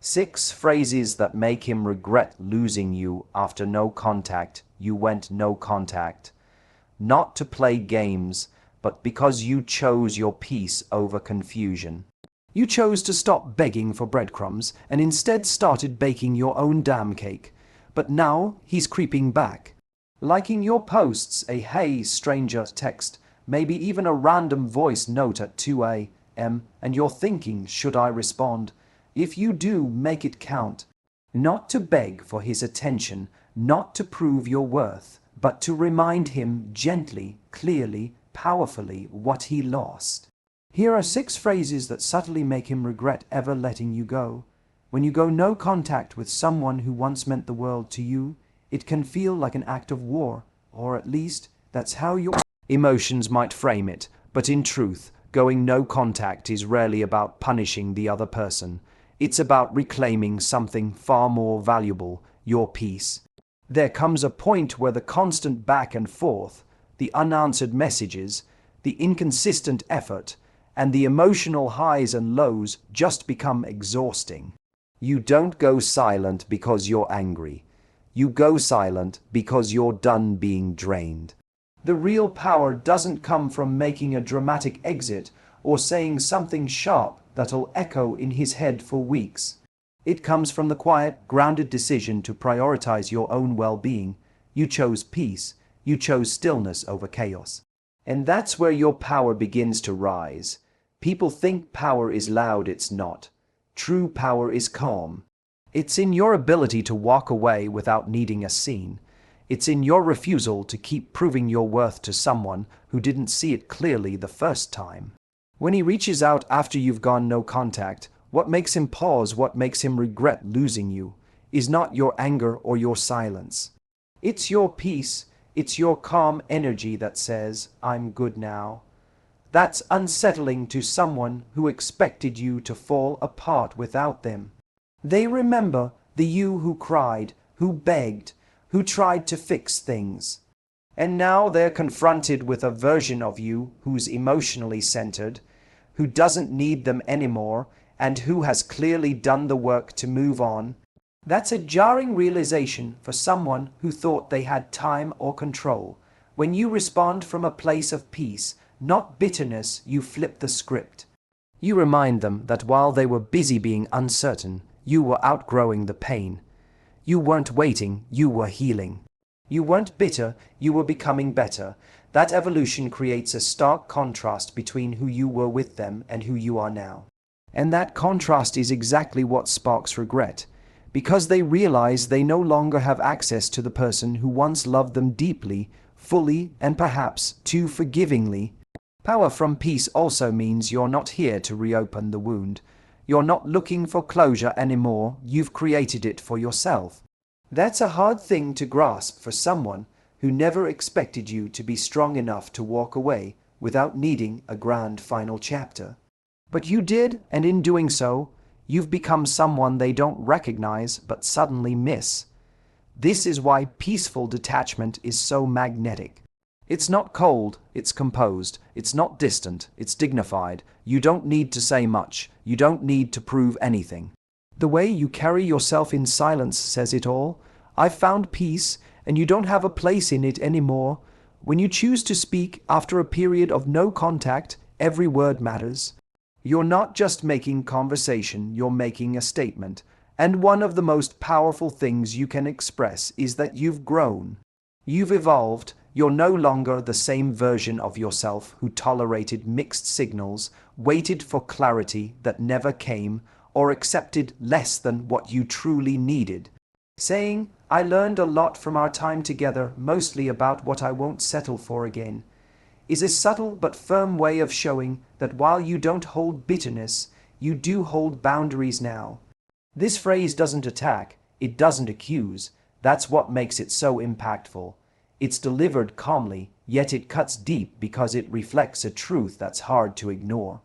6 phrases that make him regret losing you after no contact. You went no contact. Not to play games, but because you chose your peace over confusion. You chose to stop begging for breadcrumbs and instead started baking your own damn cake. But now he's creeping back. Liking your posts, a "Hey, stranger" text, maybe even a random voice note at 2 a.m., and you're thinking, should I respond? If you do, make it count. Not to beg for his attention, not to prove your worth, but to remind him gently, clearly, powerfully what he lost. Here are 6 phrases that subtly make him regret ever letting you go. When you go no contact with someone who once meant the world to you, it can feel like an act of war, or at least that's how your emotions might frame it. But in truth, going no contact is rarely about punishing the other person. It's about reclaiming something far more valuable, your peace. There comes a point where the constant back and forth, the unanswered messages, the inconsistent effort, and the emotional highs and lows just become exhausting. You don't go silent because you're angry. You go silent because you're done being drained. The real power doesn't come from making a dramatic exit or saying something sharp that'll echo in his head for weeks. It comes from the quiet, grounded decision to prioritize your own well-being. You chose peace. You chose stillness over chaos. And that's where your power begins to rise. People think power is loud. It's not. True power is calm. It's in your ability to walk away without needing a scene. It's in your refusal to keep proving your worth to someone who didn't see it clearly the first time. When he reaches out after you've gone no contact, what makes him pause, what makes him regret losing you, is not your anger or your silence. It's your peace. It's your calm energy that says, "I'm good now." That's unsettling to someone who expected you to fall apart without them. They remember the you who cried, who begged, who tried to fix things. And now they're confronted with a version of you who's emotionally centered, who doesn't need them anymore, and who has clearly done the work to move on. That's a jarring realization for someone who thought they had time or control. When you respond from a place of peace, not bitterness, you flip the script. You remind them that while they were busy being uncertain, you were outgrowing the pain. You weren't waiting, you were healing. You weren't bitter, you were becoming better. That evolution creates a stark contrast between who you were with them and who you are now. And that contrast is exactly what sparks regret, because they realize they no longer have access to the person who once loved them deeply, fully, and perhaps too forgivingly. Power from peace also means you're not here to reopen the wound. You're not looking for closure anymore. You've created it for yourself. That's a hard thing to grasp for someone who never expected you to be strong enough to walk away without needing a grand final chapter. But you did, and in doing so, you've become someone they don't recognize but suddenly miss. This is why peaceful detachment is so magnetic. It's not cold, it's composed. It's not distant, it's dignified. You don't need to say much. You don't need to prove anything. The way you carry yourself in silence says it all. I've found peace, and you don't have a place in it anymore. When you choose to speak after a period of no contact, every word matters. You're not just making conversation, you're making a statement. And one of the most powerful things you can express is that you've grown. You've evolved. You're no longer the same version of yourself who tolerated mixed signals, waited for clarity that never came, or accepted less than what you truly needed. Saying, "I learned a lot from our time together, mostly about what I won't settle for again," is a subtle but firm way of showing that while you don't hold bitterness, you do hold boundaries now. This phrase doesn't attack, it doesn't accuse. That's what makes it so impactful. It's delivered calmly, yet it cuts deep because it reflects a truth that's hard to ignore.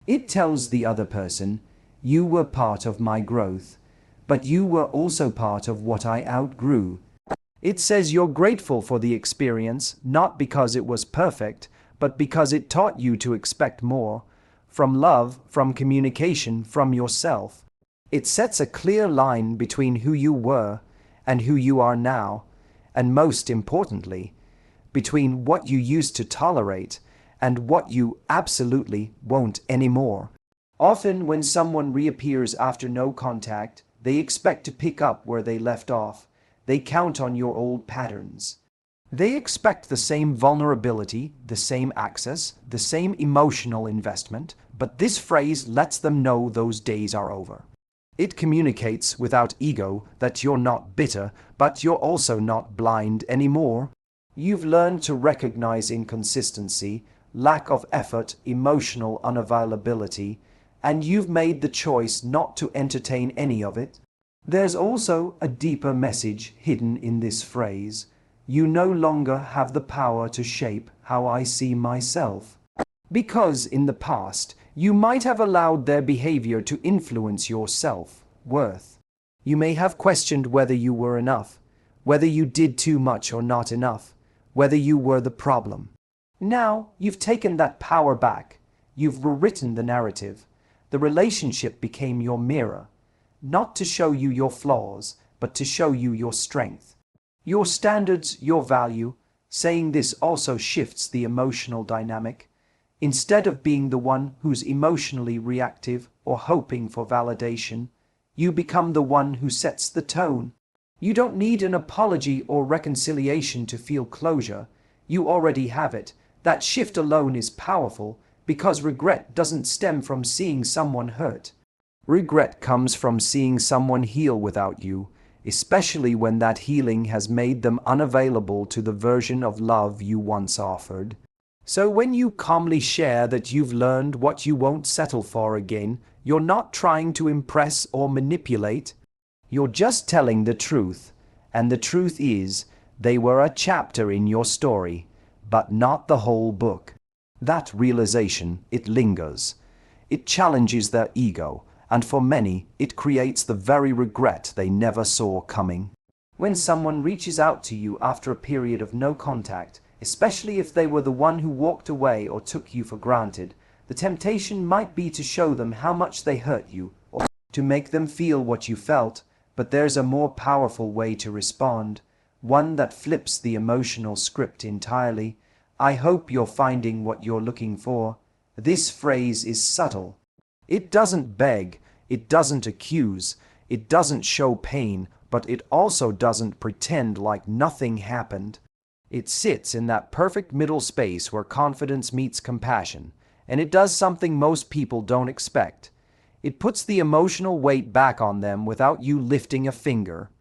It tells the other person, "You were part of my growth, but you were also part of what I outgrew." It says you're grateful for the experience, not because it was perfect, but because it taught you to expect more. From love, from communication, from yourself. It sets a clear line between who you were and who you are now, and most importantly, between what you used to tolerate and what you absolutely won't anymore. Often when someone reappears after no contact, they expect to pick up where they left off. They count on your old patterns. They expect the same vulnerability, the same access, the same emotional investment, but this phrase lets them know those days are over. It communicates without ego that you're not bitter, but you're also not blind anymore. You've learned to recognize inconsistency, lack of effort, emotional unavailability, and you've made the choice not to entertain any of it. There's also a deeper message hidden in this phrase. You no longer have the power to shape how I see myself. Because in the past, you might have allowed their behavior to influence your self-worth. You may have questioned whether you were enough, whether you did too much or not enough, whether you were the problem. Now, you've taken that power back. You've rewritten the narrative. The relationship became your mirror, not to show you your flaws, but to show you your strength, your standards, your value. Saying this also shifts the emotional dynamic. Instead of being the one who's emotionally reactive or hoping for validation, you become the one who sets the tone. You don't need an apology or reconciliation to feel closure. You already have it. That shift alone is powerful because regret doesn't stem from seeing someone hurt. Regret comes from seeing someone heal without you, especially when that healing has made them unavailable to the version of love you once offered. So when you calmly share that you've learned what you won't settle for again, you're not trying to impress or manipulate. You're just telling the truth, and the truth is, they were a chapter in your story, but not the whole book. That realization, it lingers. It challenges their ego, and for many, it creates the very regret they never saw coming. When someone reaches out to you after a period of no contact, especially if they were the one who walked away or took you for granted, the temptation might be to show them how much they hurt you, or to make them feel what you felt. But there's a more powerful way to respond, one that flips the emotional script entirely. I hope you're finding what you're looking for. This phrase is subtle. It doesn't beg, it doesn't accuse, it doesn't show pain, but it also doesn't pretend like nothing happened. It sits in that perfect middle space where confidence meets compassion, and it does something most people don't expect. It puts the emotional weight back on them without you lifting a finger.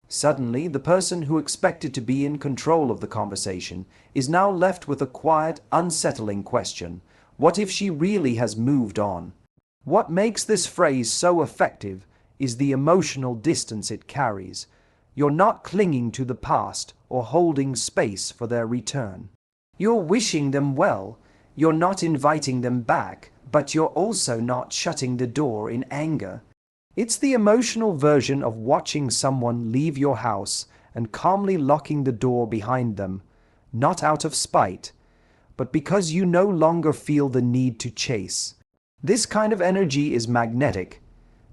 Suddenly, the person who expected to be in control of the conversation is now left with a quiet, unsettling question. What if she really has moved on? What makes this phrase so effective is the emotional distance it carries. You're not clinging to the past or holding space for their return. You're wishing them well. You're not inviting them back, but you're also not shutting the door in anger. It's the emotional version of watching someone leave your house and calmly locking the door behind them, not out of spite, but because you no longer feel the need to chase. This kind of energy is magnetic,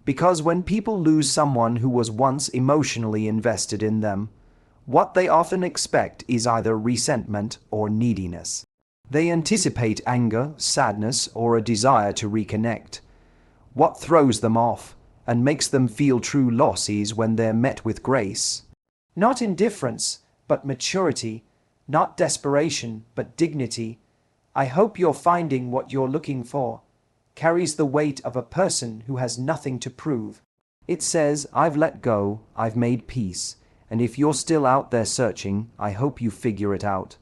because when people lose someone who was once emotionally invested in them, what they often expect is either resentment or neediness. They anticipate anger, sadness, or a desire to reconnect. What throws them off and makes them feel true loss is when they're met with grace. Not indifference, but maturity. Not desperation, but dignity. I hope you're finding what you're looking for. Carries the weight of a person who has nothing to prove. It says, I've let go, I've made peace, and if you're still out there searching, I hope you figure it out.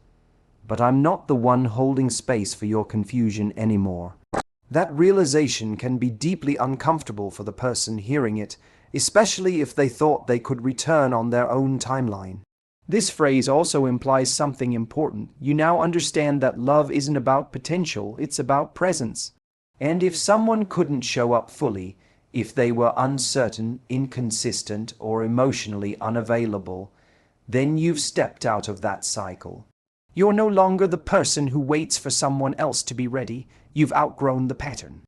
But I'm not the one holding space for your confusion anymore. That realization can be deeply uncomfortable for the person hearing it, especially if they thought they could return on their own timeline. This phrase also implies something important. You now understand that love isn't about potential, it's about presence. And if someone couldn't show up fully, if they were uncertain, inconsistent, or emotionally unavailable, then you've stepped out of that cycle. You're no longer the person who waits for someone else to be ready. You've outgrown the pattern.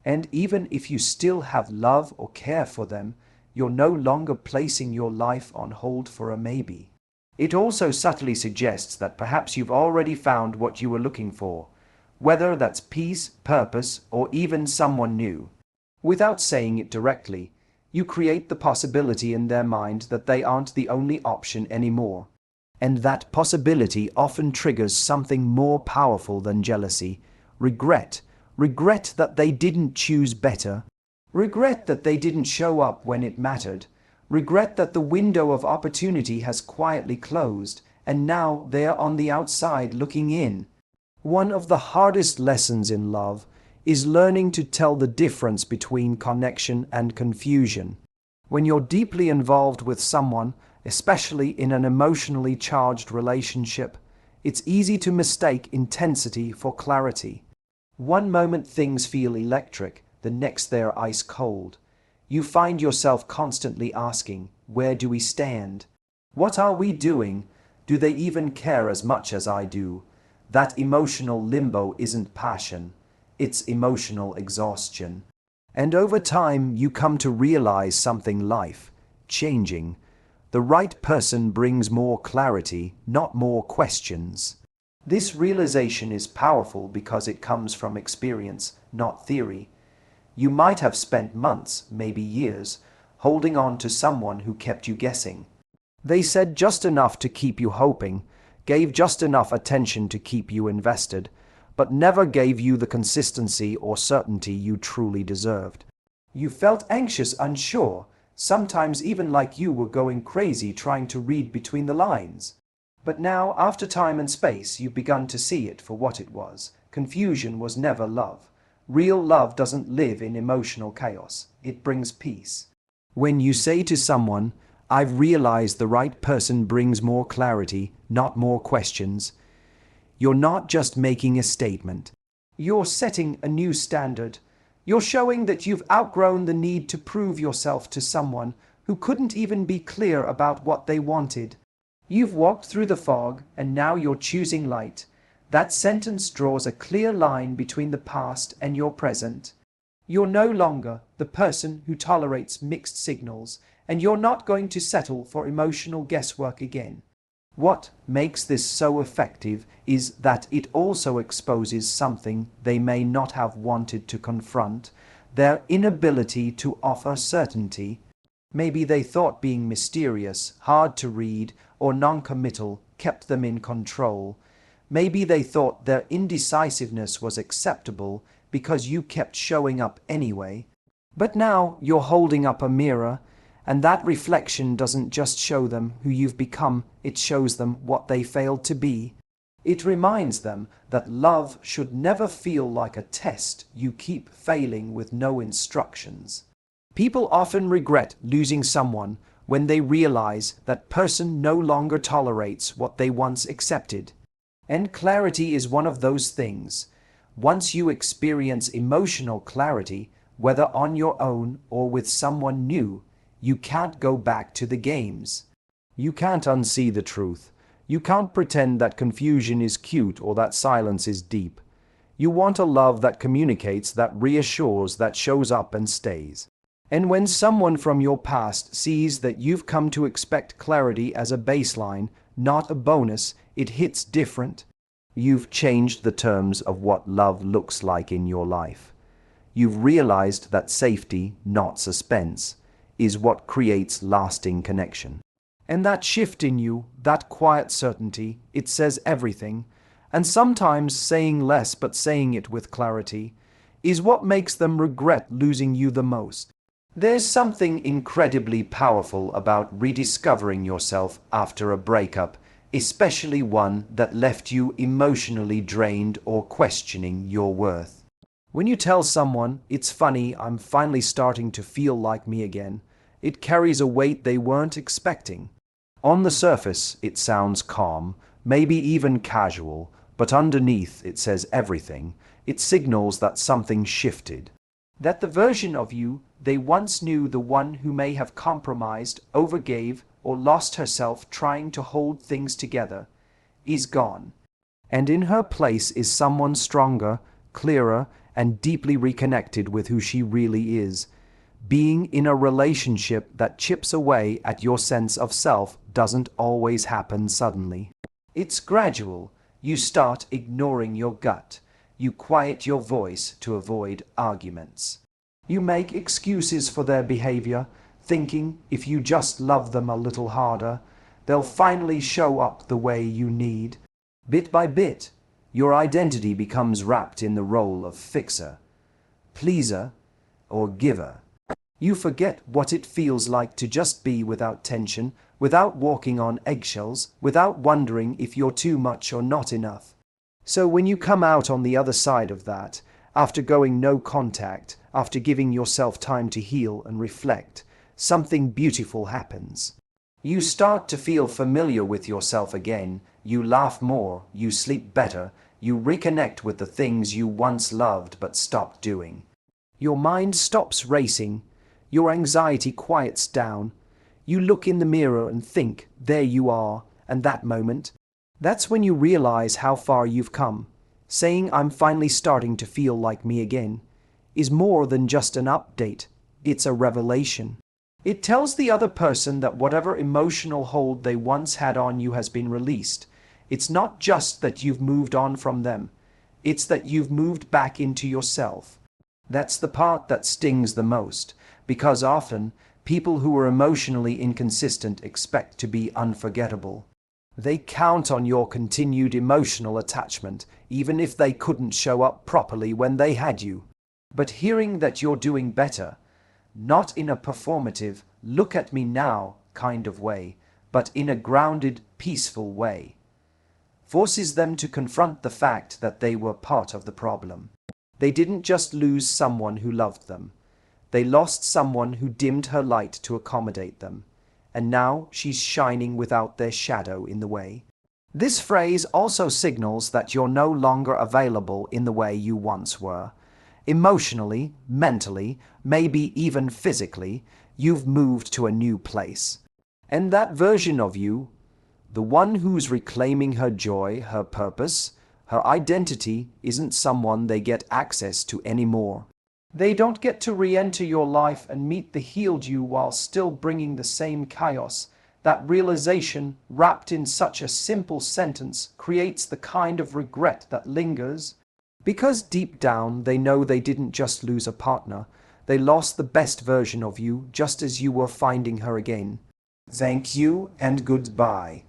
And even if you still have love or care for them, you're no longer placing your life on hold for a maybe. It also subtly suggests that perhaps you've already found what you were looking for, whether that's peace, purpose, or even someone new. Without saying it directly, you create the possibility in their mind that they aren't the only option anymore. And that possibility often triggers something more powerful than jealousy: regret. Regret that they didn't choose better. Regret that they didn't show up when it mattered. Regret that the window of opportunity has quietly closed, and now they're on the outside looking in. One of the hardest lessons in love is learning to tell the difference between connection and confusion. When you're deeply involved with someone, especially in an emotionally charged relationship, it's easy to mistake intensity for clarity. One moment things feel electric, the next they're ice cold. You find yourself constantly asking, where do we stand? What are we doing? Do they even care as much as I do? That emotional limbo isn't passion, it's emotional exhaustion. And over time, you come to realize something life-changing. The right person brings more clarity, not more questions. This realization is powerful because it comes from experience, not theory. You might have spent months, maybe years, holding on to someone who kept you guessing. They said just enough to keep you hoping, gave just enough attention to keep you invested, but never gave you the consistency or certainty you truly deserved. You felt anxious, unsure, sometimes even like you were going crazy trying to read between the lines. But now, after time and space, you've begun to see it for what it was. Confusion was never love. Real love doesn't live in emotional chaos. It brings peace. When you say to someone, I've realized the right person brings more clarity, not more questions, you're not just making a statement. You're setting a new standard. You're showing that you've outgrown the need to prove yourself to someone who couldn't even be clear about what they wanted. You've walked through the fog, and now you're choosing light. That sentence draws a clear line between the past and your present. You're no longer the person who tolerates mixed signals, and you're not going to settle for emotional guesswork again. What makes this so effective is that it also exposes something they may not have wanted to confront: their inability to offer certainty. Maybe they thought being mysterious, hard to read, or non-committal kept them in control. Maybe they thought their indecisiveness was acceptable because you kept showing up anyway. But now you're holding up a mirror, and that reflection doesn't just show them who you've become, it shows them what they failed to be. It reminds them that love should never feel like a test you keep failing with no instructions. People often regret losing someone when they realize that person no longer tolerates what they once accepted. And clarity is one of those things. Once you experience emotional clarity, whether on your own or with someone new, you can't go back to the games. You can't unsee the truth. You can't pretend that confusion is cute or that silence is deep. You want a love that communicates, that reassures, that shows up and stays. And when someone from your past sees that you've come to expect clarity as a baseline, not a bonus, it hits different. You've changed the terms of what love looks like in your life. You've realized that safety, not suspense, is what creates lasting connection. And that shift in you, that quiet certainty, it says everything. And sometimes saying less but saying it with clarity is what makes them regret losing you the most. There's something incredibly powerful about rediscovering yourself after a breakup, especially one that left you emotionally drained or questioning your worth. When you tell someone, it's funny, I'm finally starting to feel like me again, it carries a weight they weren't expecting. On the surface, it sounds calm, maybe even casual, but underneath it says everything. It signals that something shifted. That the version of you they once knew, the one who may have compromised, overgave, or lost herself trying to hold things together, is gone. And in her place is someone stronger, clearer, and deeply reconnected with who she really is. Being in a relationship that chips away at your sense of self doesn't always happen suddenly. It's gradual. You start ignoring your gut. You quiet your voice to avoid arguments. You make excuses for their behavior, thinking if you just love them a little harder, they'll finally show up the way you need. Bit by bit, your identity becomes wrapped in the role of fixer, pleaser, or giver. You forget what it feels like to just be without tension, without walking on eggshells, without wondering if you're too much or not enough. So when you come out on the other side of that, after going no contact, after giving yourself time to heal and reflect, something beautiful happens. You start to feel familiar with yourself again. You laugh more, you sleep better, you reconnect with the things you once loved but stopped doing. Your mind stops racing. Your anxiety quiets down. You look in the mirror and think, there you are, and that moment, that's when you realize how far you've come. Saying I'm finally starting to feel like me again is more than just an update. It's a revelation. It tells the other person that whatever emotional hold they once had on you has been released. It's not just that you've moved on from them. It's that you've moved back into yourself. That's the part that stings the most, because often people who are emotionally inconsistent expect to be unforgettable. They count on your continued emotional attachment, even if they couldn't show up properly when they had you. But hearing that you're doing better, not in a performative, look at me now kind of way, but in a grounded, peaceful way, forces them to confront the fact that they were part of the problem. They didn't just lose someone who loved them. They lost someone who dimmed her light to accommodate them. And now she's shining without their shadow in the way. This phrase also signals that you're no longer available in the way you once were. Emotionally, mentally, maybe even physically, you've moved to a new place. And that version of you, the one who's reclaiming her joy, her purpose, her identity, isn't someone they get access to anymore. They don't get to re-enter your life and meet the healed you while still bringing the same chaos. That realization, wrapped in such a simple sentence, creates the kind of regret that lingers. Because deep down they know they didn't just lose a partner, they lost the best version of you just as you were finding her again. Thank you and goodbye.